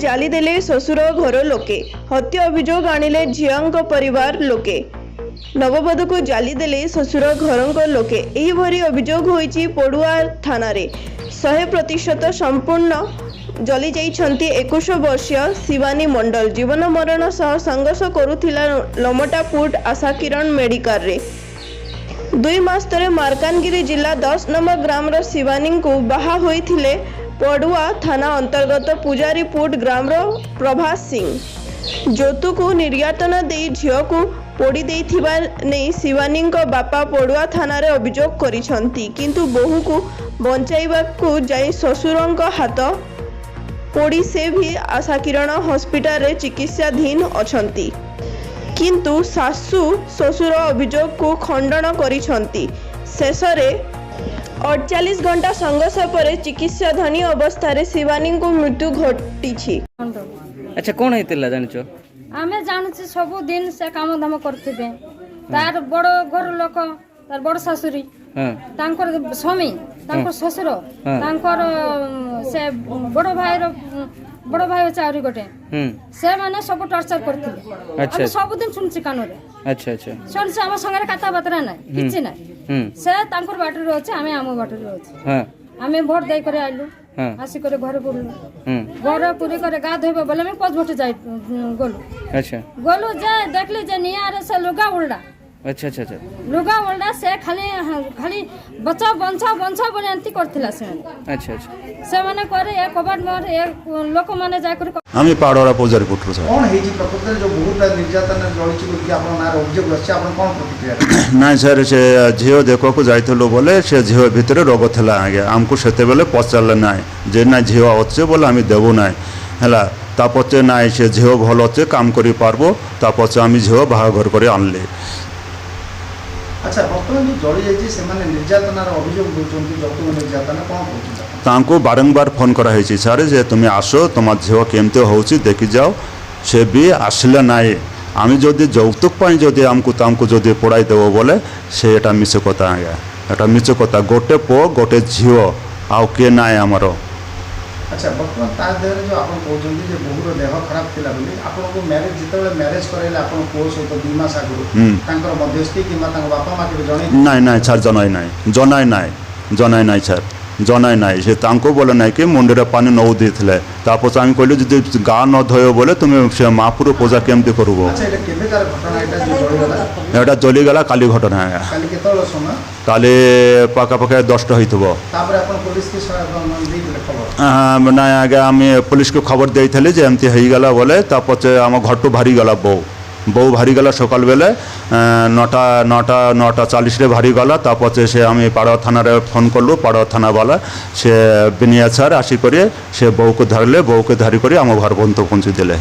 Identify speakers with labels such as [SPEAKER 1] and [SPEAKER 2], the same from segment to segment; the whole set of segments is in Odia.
[SPEAKER 1] ଜାଲି ଦେଲେ ଶ୍ୱଶୁର ଘର ଲୋକେ। ହତ୍ୟା ଅଭିଯୋଗ ଆଣିଲେ ଝିଅଙ୍କ ପରିବାର ଲୋକେ। ନବବଧୂକୁ ଜାଲି ଦେଲେ ଶ୍ୱଶୁର ଘରଙ୍କ ଲୋକେ। ଏହିଭଳି ଅଭିଯୋଗ ହୋଇଛି ପଡୁଆ ଥାନାରେ। 100% ସମ୍ପୂର୍ଣ୍ଣ ଜଳି ଯାଇଛନ୍ତି 21 ବର୍ଷୀୟ ଶିବାନୀ ମଣ୍ଡଳ। ଜୀବନ ମରଣ ସହ ସଂଘର୍ଷ କରୁଥିଲା ଲମଟାପୁଟ ଆଶାକିରଣ ମେଡିକାଲରେ। 2 ମାସ ତଳେ ମାଲକାନଗିରି ଜିଲ୍ଲା 10 ନମ୍ବର ଗ୍ରାମର ଶିବାନୀଙ୍କୁ ବାହା ହୋଇଥିଲେ ପଡୁଆ ଥାନା ଅନ୍ତର୍ଗତ ପୂଜାରୀପୁଟ ଗ୍ରାମର ପ୍ରଭାସ ସିଂ। ଯୌତୁକ ନିର୍ଯାତନା ଦେଇ ଝିଅକୁ ପୋଡ଼ି ଦେଇଥିବା ନେଇ ଶିବାନୀଙ୍କ ବାପା ପଡୁଆ ଥାନାରେ ଅଭିଯୋଗ କରିଛନ୍ତି। କିନ୍ତୁ ବୋହୂକୁ ବଞ୍ଚାଇବାକୁ ଯାଇ ଶ୍ୱଶୁରଙ୍କ ହାତ ପୋଡ଼ି ସେ ବି ଆଶାକିରଣ ହସ୍ପିଟାଲରେ ଚିକିତ୍ସାଧୀନ ଅଛନ୍ତି। କିନ୍ତୁ ଶାଶୁ ଶ୍ୱଶୁର ଅଭିଯୋଗକୁ ଖଣ୍ଡନ କରିଛନ୍ତି। ଶେଷରେ 48 ଘଣ୍ଟା ସଂଘର୍ଷ ପରେ ଚିକିତ୍ସାଧୀନ ଅବସ୍ଥାରେ ଶିବାନୀଙ୍କୁ ମୃତ୍ୟୁ ଘଟିଛି।
[SPEAKER 2] ଆଚ୍ଛା କ'ଣ ହେଇଥିଲା ଜାଣିଛ?
[SPEAKER 3] ଆମେ ଜାଣୁଛୁ ସବୁଦିନ ସେ କାମ ଧାମ କରୁଥିବେ। ତାର ବଡ଼ ଘର ଲୋକ, ତାର ବଡ଼ ଶାଶୁରୀ, ତାଙ୍କର ସ୍ୱାମୀ, ତାଙ୍କର ଶ୍ୱଶୁର, ତାଙ୍କର ସେ ବଡ଼ ଭାଇ ଅଛି ଆହୁରି ଗୋଟେ, ସେମାନେ ସବୁ ଟର୍ଚର କରିଥିଲେ। ଆମେ ସବୁଦିନ ଶୁଣୁଛି କାନରେ। ଶୁଣୁଛି ଆମ ସାଙ୍ଗରେ କଥାବାର୍ତ୍ତା ନାହିଁ, କିଛି ନାହିଁ। ସେ ତାଙ୍କର ବାଟରେ ଅଛି, ଆମେ ଆମ ବାଟରେ ଅଛି। ଆମେ ଭୋଟ ଦେଇ କରି ଆଇଲୁ, ଆସିକରି ଘରେ ପଡ଼ିଲୁ। ଘରେ ପୁରୀ করে গা ধোইব বলে আমি 5 ভোটে যাই গলু যে দেখলি যে নিয়ারে সে লুগা উল্ডা। লুগা উল্ডা সে খালি খালি বচাও বঞ্চাও বলে এন্তি করছিলা সে মানে করে এক কবাট মোর এক লোক মানে যাই করে।
[SPEAKER 4] আমি পাড়রা পূজারি পুত্র স্যার।
[SPEAKER 5] কোন হেজি প্রকৃতরে যে বহুত নির্যাতন জড়িত কি আপনার নার অভিযোগ আছে, আপনার কোন প্রতিক্রিয়া?
[SPEAKER 4] না স্যার, সে ঝিও দেখବାକୁ ଯାଇଥିଲୁ ବୋଲେ ସେ ଝିଅ ଭିତରେ ରୋଗ ଥିଲା। ଆଜ୍ଞା ଆମକୁ ସେତେବେଳେ ପଚାରିଲେ ନାହିଁ ଯେ ନା ଝିଅ ଅଛି ବୋଲେ ଆମେ ଦେବୁ ନାହିଁ ହେଲା। ତା ପଛେ ନାହିଁ ସେ ଝିଅ ଭଲ ଅଛି, କାମ କରିପାରିବ। ତା ପଛେ ଆମେ ଝିଅ ବାହାଘର କରି ଆଣିଲେ।
[SPEAKER 5] আচ্ছা, বর্তমান যে জড়ি যাইছে সেমানে নির্যাতনার অভিযোগ দউଛନ୍ତି, যৌতুক নির্যাতনা কোন করছেন?
[SPEAKER 4] ତାଙ୍କୁ ବାରମ୍ବାର ଫୋନ୍ କରାହେଇଛି ସାର୍ ଯେ ତୁମେ ଆସ, ତୁମ ଝିଅ କେମିତି ହେଉଛି ଦେଖିଯାଅ। ସେ ବି ଆସିଲେ ନାହିଁ। ଆମେ ଯଦି ଯୌତୁକ ପାଇଁ ଯଦି ତାଙ୍କୁ ଯଦି ପୋଡ଼ାଇ ଦେବ ବୋଲେ ସେ ଏଟା ମିଛ କଥା। ଆଜ୍ଞା ଏଟା ମିଛ କଥା। ଗୋଟେ ପୁଅ ଗୋଟେ ଝିଅ, ଆଉ କିଏ ନାହିଁ ଆମର।
[SPEAKER 5] আচ্ছা, বর্তমান তার দেহরে যে আপন কହୁଛନ୍ତି যে বহুর দেহ খারাপ ଥିଲା ବୋଲି ଆପଣଙ୍କୁ ମ୍ୟାରେଜ ଯେତେବେଳେ ମ୍ୟାରେଜ କରାଇଲେ ଆପଣ ପୁଅ ସହିତ 2 ମାସ ଆଗରୁ ତାଙ୍କର ମଧ୍ୟସ୍ଥି କିମ୍ବା ତାଙ୍କ ବାପା ମା କେବେ ଜଣେଇ?
[SPEAKER 4] ନାଇଁ ନାଇଁ ସାର୍, ଜଣାଇ ନାହିଁ ସାର୍, ଜଣାଇ ନାହିଁ। ସେ ତାଙ୍କୁ ବୋଲେ ନାହିଁ କି ମୁଣ୍ଡରେ ପାଣି ନଉ ଦେଇଥିଲେ। ତାପରେ ଆମେ କହିଲୁ ଯଦି ଗା ନ ଧୋଇବ ବୋଲେ ତୁମେ ସେ ମହାପୁର ପୂଜା କେମିତି କରିବ? এটা জলিগলা কালি ঘটনা। আজ্ঞা কালি পাখাপাখি 10টা হইব। না আজ্ঞা আমি পুলিশকে খবর দিয়েছিলি যে এমতি হয়ে গেল বলে। তারপরে আমার ঘরটু ভারি গলা বউ ভারি গলা সকাল বেলে 9:40 ভারি গলা। তারপরে সে আমি পাড়া থানারে ফোন করলু। পাড়া থানাবালা সে বিনিয়া স্যার আসি করে সে বউকে ধরলে, বউকে ধরি করে আমার ঘর পর্যন্ত পৌঁছে দিলে।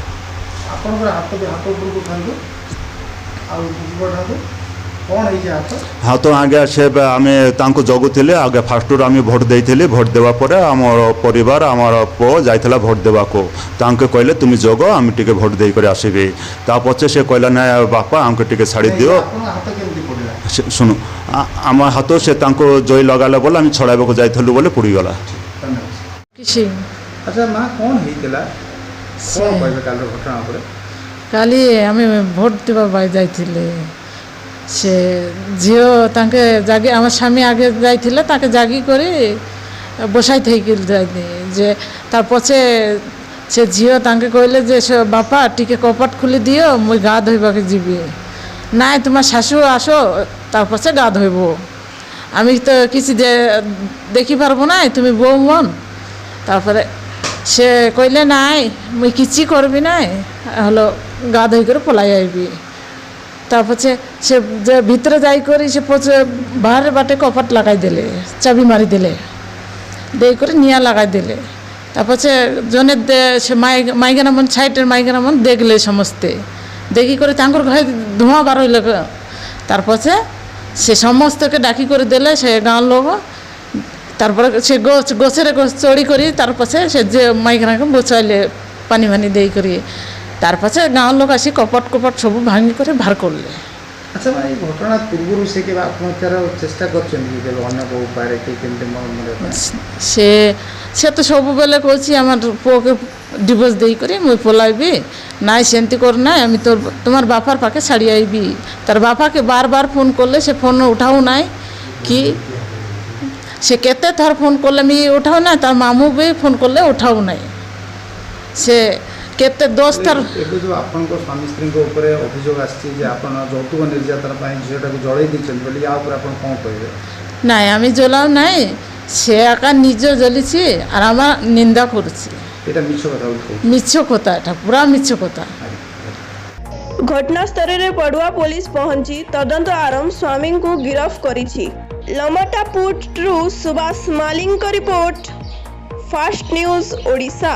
[SPEAKER 4] হাত আগে সে আমি তাঁকু জগুলি। আগে ফার্স্টରୁ আমি ভোট ଦେଇଥିଲି। ভোট দেওয়া পরে আমার পরিবার আমার পুଅ যাইଥିଲା ভোট দেওয়াকু। তাঁকে কইলে তুমি জগ, আমি টিকে ভোট দেই করে আসবি। তাপরে সে কইলা না বাপা আমাকে টিকে ছাড়ি দিও। শুনু আমার হাত সে তাঁকু জয় লগালে বলে আমি ছড়াইବାକୁ যাইଥିଲୁ বলে পুড়িগলা।
[SPEAKER 5] আচ্ছা মা কোন হইতলা, কোন কইবে কাল ঘটনা উপরে?
[SPEAKER 6] কালি আমি ভোট দেওয়া পাই যাইଥିଲେ। সে ঝিও তাকে জাগি আমার স্বামী আগে যাইছিলে, তাকে জাগি করে বসাই থেকে যে তার পছে সে ঝিও তাকে কইলে যে বাপা টিকে কপাট খুলে দিও, মুই গা ধোইবাকে যাবি। নাই তোমার শাশু আসো, তার পছে গা ধোইব। আমি তো কিছু দেখি পারবো না, তুমি বউ মন। তারপরে সে কইলে নাই মুই কিছু করবি নাই, হলো গা ধোই করে পলাই আইবি। তারপরে সে যে ভিতরে যাই করি সে বাহারের বাটে কপাট লাগাই দিলে, চাবি মারি দিলে, দেই করে নিয়া লাগাই দিলে। তারপরে জনে সে মাইগানা মন সাইটের মাইগানা মন দেখলে সমস্তে দেখি করে তাঙ্কর ঘরে ধোঁয়া বার হইল। তারপরে সে সমস্তকে ডাকি করে দিলে সে গাঁর লোক। তারপরে সে গোছের চড়ি করি তারপরে সে যে মাইগানাকে বচাইলে পানি ফানি দেই করি। তারপরে গাঁর লোক আসি কপট কপট সব ভাঙি করে ভার করলে।
[SPEAKER 5] ଆଚ୍ଛା ଭାଇ ଘଟଣା ପୂର୍ବରୁ ସେ କେବେ ଆତ୍ମହତ୍ୟାର ଚେଷ୍ଟା କରିଛନ୍ତି କି କେବେ ଅନ୍ୟ କେଉଁ ଉପାୟରେ କି କେମିତି ମନରେ
[SPEAKER 6] ସେ ସେ ତ ସବୁବେଳେ କହୁଛି আমার পুଅকে ডিভোর্স ଦେଇକରି ମୁଇଁ ପଲାଇବି ନାଇଁ ସେମିତି କରୁନାହିଁ আমি তোমার বাপার পাখে ছাড়ি আইবি তার বাপাকে বার ফোন করলে সে ফোন উঠাও নাই কি সে কেতে থর ফোন করলে আমি উঠাও না তার মামু ବି ফোন করলে উঠাও নাই সে କେତେ 10 ଥର
[SPEAKER 5] ଏବେ ଯେଉଁ ଆପଣଙ୍କ ସ୍ୱାମୀ ସ୍ତ୍ରୀଙ୍କ ଉପରେ ଅଭିଯୋଗ ଆସିଛି ଯେ ଆପଣ ଯୌତୁକ ନିର୍ଯାତନା ପାଇଁ ଝିଅଟାକୁ ଜଳେଇ ଦେଇଛନ୍ତି ବୋଲି ୟା ଉପରେ ଆପଣ କ'ଣ କହିବେ?
[SPEAKER 6] ନାଇଁ আমি জ্বলাও নাই সে একা নিজ জ্বলিছি আর আমার নিন্দা করছি
[SPEAKER 5] এটা মিছ কথা ବୋଲି କହୁଛି।
[SPEAKER 6] মিছ কথা এটা পুরা মিছ কথা
[SPEAKER 1] ଘଟଣାସ୍ଥଳରେ ପଡୁଆ ପୋଲିସ ପହଞ୍ଚି ତଦନ୍ତ ଆରମ୍ଭ ସ୍ୱାମୀଙ୍କୁ ଗିରଫ କରିଛି। ଲମଟାପୁଟରୁ ସୁବାସ ମାଲିଙ୍କ ରିପୋର୍ଟ, ଫାଷ୍ଟ ନ୍ୟୁଜ ଓଡ଼ିଶା।